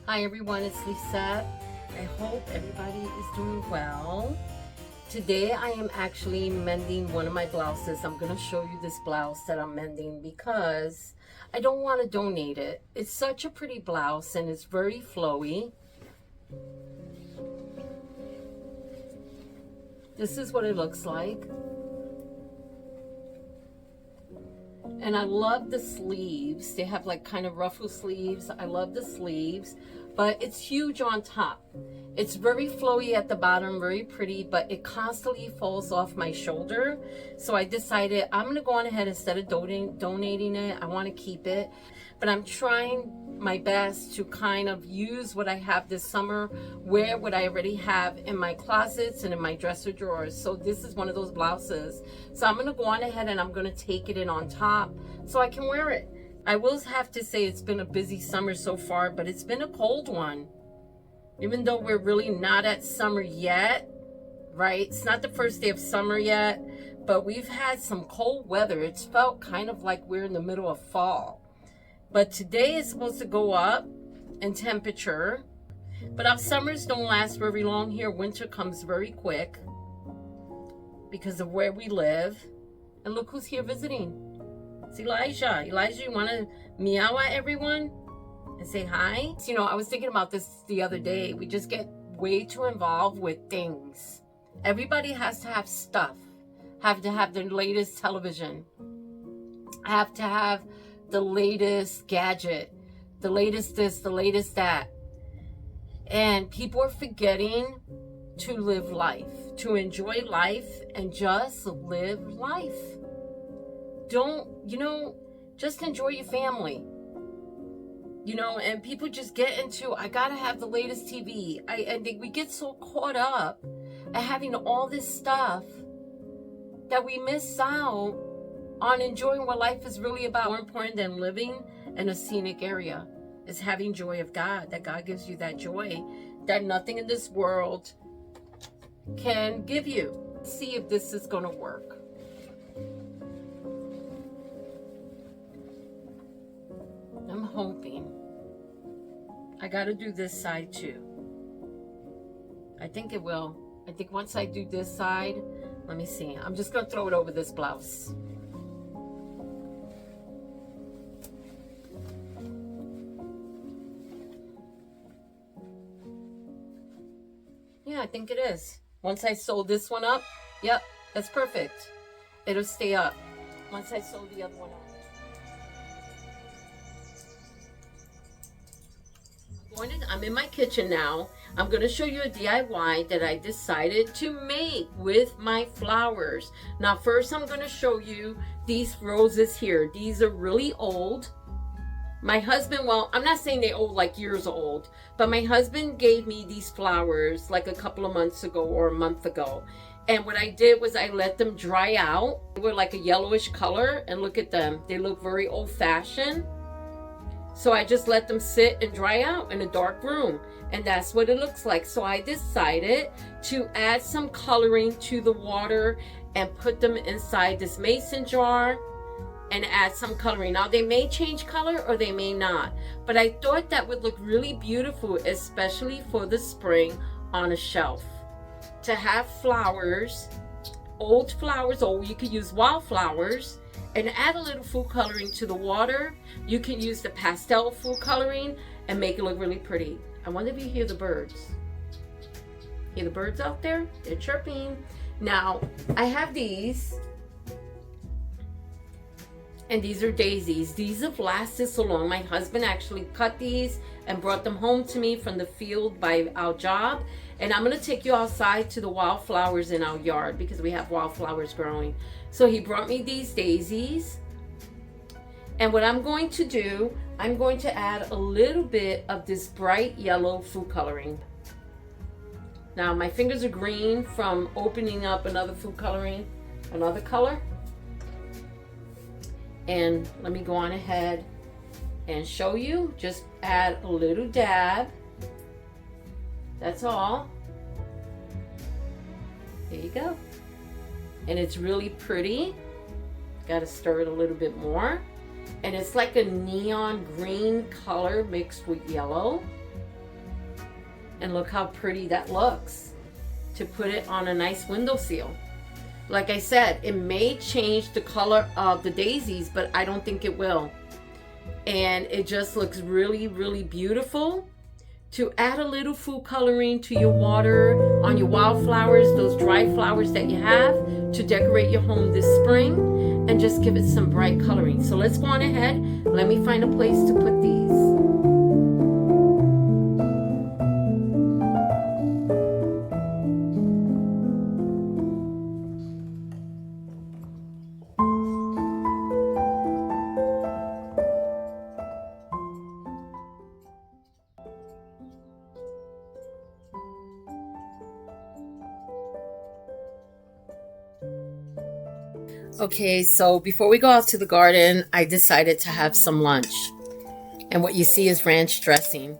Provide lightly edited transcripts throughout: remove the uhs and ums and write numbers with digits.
Hi everyone, it's Lisette. I hope everybody is doing well. Today I am actually mending one of my blouses. I'm going to show you this blouse that I'm mending because I don't want to donate it. It's such a pretty blouse and it's very flowy. This is what it looks like. And I love the sleeves. They have like kind of ruffle sleeves. I love the sleeves, but it's huge on top. It's very flowy at the bottom, very pretty, but it constantly falls off my shoulder. So I decided I'm gonna go on ahead, instead of donating it, I wanna keep it. But I'm trying my best to kind of use what I have this summer, wear what I already have in my closets and in my dresser drawers. So this is one of those blouses. So I'm gonna go on ahead and I'm gonna take it in on top so I can wear it. I will have to say it's been a busy summer so far, but it's been a cold one. Even though we're really not at summer yet, right? It's not the first day of summer yet, but we've had some cold weather. It's felt kind of like we're in the middle of fall. But today is supposed to go up in temperature. But our summers don't last very long here. Winter comes very quick because of where we live. And look who's here visiting. It's Elijah. Elijah, you want to meow at everyone and say hi? You know, I was thinking about this the other day. We just get way too involved with things. Everybody has to have stuff. Have to have the latest television. Have to have the latest gadget, the latest this, the latest that. And people are forgetting to live life, to enjoy life and just live life. Don't, just enjoy your family. And people just get into, I gotta have the latest TV. We get so caught up at having all this stuff that we miss out on enjoying what life is really about. More important than living in a scenic area is having joy of God, that God gives you that joy that nothing in this world can give you. See if this is going to work. I'm hoping. I got to do this side too. I think it will. I think once I do this side, let me see. I'm just going to throw it over this blouse. Yeah, I think it is. Once I sew this one up, yep, that's perfect. It'll stay up once I sew the other one up. I'm in my kitchen now. I'm going to show you a DIY that I decided to make with my flowers. Now, first I'm going to show you these roses here. These are really old. My husband, well, I'm not saying they're old like years old, but my husband gave me these flowers like a couple of months ago or a month ago. And what I did was I let them dry out. They were like a yellowish color, and look at them. They look very old-fashioned. So I just let them sit and dry out in a dark room, and that's what it looks like. So I decided to add some coloring to the water and put them inside this mason jar and add some coloring. Now they may change color or they may not, but I thought that would look really beautiful, especially for the spring on a shelf. To have flowers, old flowers, or you could use wildflowers, and add a little food coloring to the water. You can use the pastel food coloring and make it look really pretty. I wonder if you hear the birds. Hear the birds out there? They're chirping. Now, I have these. And these are daisies. These have lasted so long. My husband actually cut these and brought them home to me from the field by our job. And I'm going to take you outside to the wildflowers in our yard because we have wildflowers growing. So he brought me these daisies. And what I'm going to do, I'm going to add a little bit of this bright yellow food coloring. Now my fingers are green from opening up another food coloring, another color. And let me go on ahead and show you. Just add a little dab. That's all. There you go. And it's really pretty. Got to stir it a little bit more. And it's like a neon green color mixed with yellow. And look how pretty that looks to put it on a nice windowsill. Like I said, it may change the color of the daisies, but I don't think it will. And it just looks really, really beautiful. To add a little food coloring to your water on your wildflowers, those dry flowers that you have, to decorate your home this spring, and just give it some bright coloring. So let's go on ahead. Let me find a place to put these. Okay, so before we go out to the garden, I decided to have some lunch. And what you see is ranch dressing.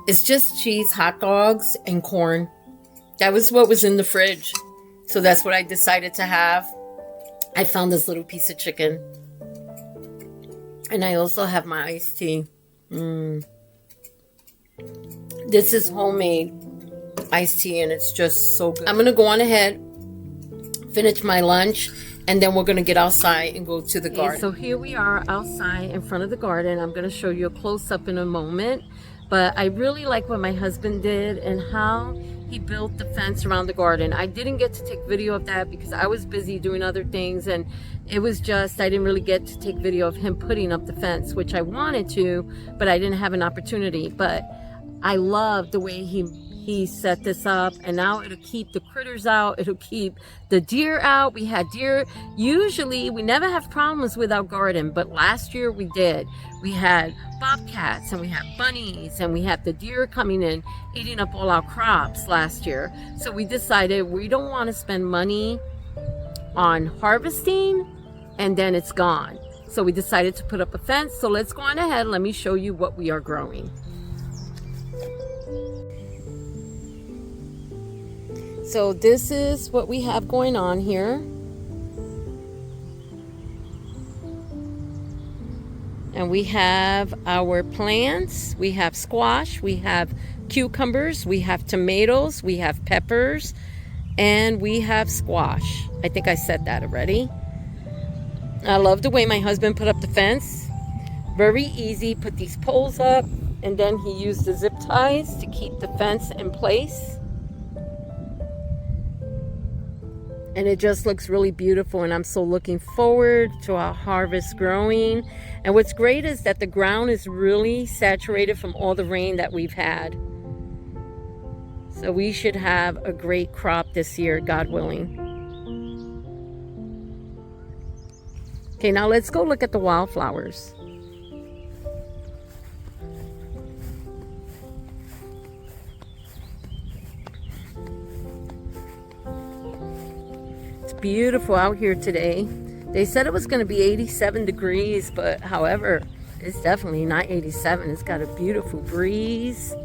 It's just cheese, hot dogs, and corn. That was what was in the fridge. So that's what I decided to have. I found this little piece of chicken. And I also have my iced tea. This is homemade iced tea, and it's just so good. I'm going to go on ahead, finish my lunch, and then we're going to get outside and go to the garden. So here we are outside in front of the garden. I'm going to show you a close-up in a moment. But I really like what my husband did and how he built the fence around the garden. I didn't get to take video of that because I was busy doing other things. And it was just, I didn't really get to take video of him putting up the fence, which I wanted to, but I didn't have an opportunity. But I love the way he set this up, and now it'll keep the critters out, it'll keep the deer out. We had deer. Usually we never have problems with our garden, but last year we did. We had bobcats and we had bunnies and we had the deer coming in eating up all our crops last year. So we decided we don't want to spend money on harvesting and then it's gone. So we decided to put up a fence. So let's go on ahead. Let me show you what we are growing. So this is what we have going on here. And we have our plants. We have squash, we have cucumbers, we have tomatoes, we have peppers, and we have squash. I think I said that already. I love the way my husband put up the fence. Very easy. Put these poles up, and then he used the zip ties to keep the fence in place. And it just looks really beautiful, and I'm so looking forward to our harvest growing. And what's great is that the ground is really saturated from all the rain that we've had. So we should have a great crop this year, God willing. Okay, now let's go look at the wildflowers. Beautiful out here today. They said it was going to be 87 degrees, but however, it's definitely not 87. It's got a beautiful breeze.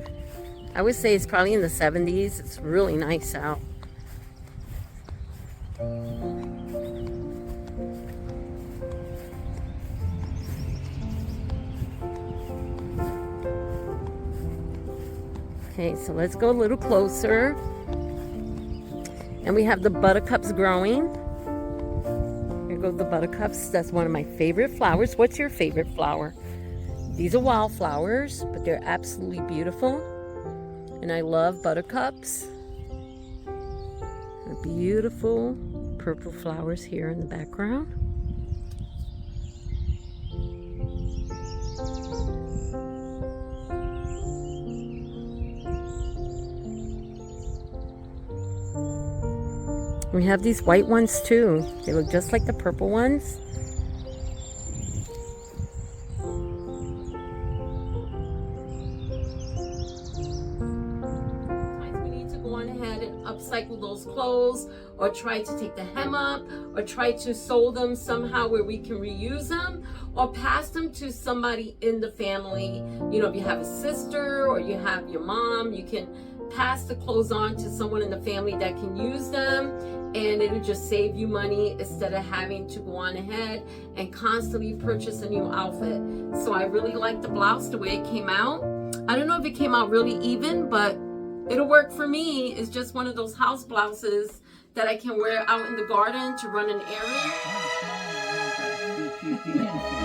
I would say it's probably in the 70s. It's really nice out. Okay, so let's go a little closer. And we have the buttercups growing. Here go the buttercups. That's one of my favorite flowers. What's your favorite flower? These are wildflowers, but they're absolutely beautiful. And I love buttercups. The beautiful purple flowers here in the background. We have these white ones too. They look just like the purple ones. We need to go on ahead and upcycle those clothes, or try to take the hem up, or try to sew them somehow where we can reuse them, or pass them to somebody in the family. You know, if you have a sister or you have your mom, you can pass the clothes on to someone in the family that can use them, and it'll just save you money instead of having to go on ahead and constantly purchase a new outfit. So I really like the blouse the way it came out. I don't know if it came out really even, but it'll work for me. It's just one of those house blouses that I can wear out in the garden to run an errand.